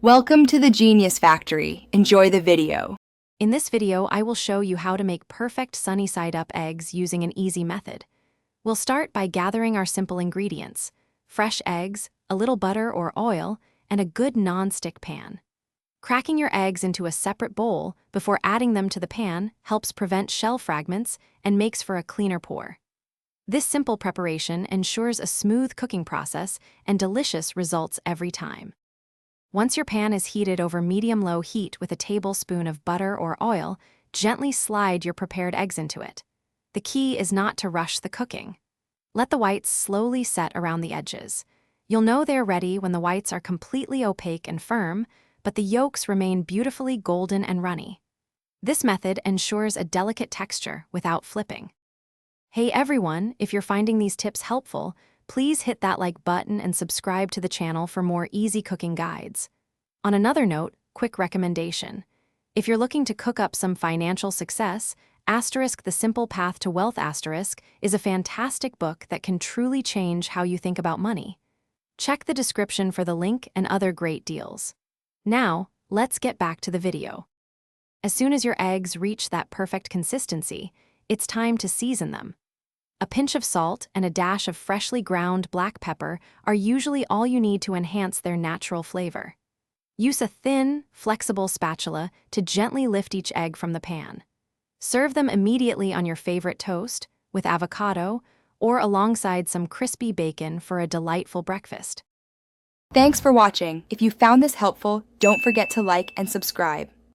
Welcome to the Genius Factory. Enjoy the video. In this video, I will show you how to make perfect sunny-side-up eggs using an easy method. We'll start by gathering our simple ingredients: fresh eggs, a little butter or oil, and a good non-stick pan. Cracking your eggs into a separate bowl before adding them to the pan helps prevent shell fragments and makes for a cleaner pour. This simple preparation ensures a smooth cooking process and delicious results every time. Once your pan is heated over medium-low heat with a tablespoon of butter or oil, gently slide your prepared eggs into it. The key is not to rush the cooking. Let the whites slowly set around the edges. You'll know they're ready when the whites are completely opaque and firm, but the yolks remain beautifully golden and runny. This method ensures a delicate texture without flipping. Hey everyone, if you're finding these tips helpful, please hit that like button and subscribe to the channel for more easy cooking guides. On another note, quick recommendation. If you're looking to cook up some financial success, The Simple Path to Wealth is a fantastic book that can truly change how you think about money. Check the description for the link and other great deals. Now, let's get back to the video. As soon as your eggs reach that perfect consistency, it's time to season them. A pinch of salt and a dash of freshly ground black pepper are usually all you need to enhance their natural flavor. Use a thin, flexible spatula to gently lift each egg from the pan. Serve them immediately on your favorite toast, with avocado, or alongside some crispy bacon for a delightful breakfast. Thanks for watching. If you found this helpful, don't forget to like and subscribe.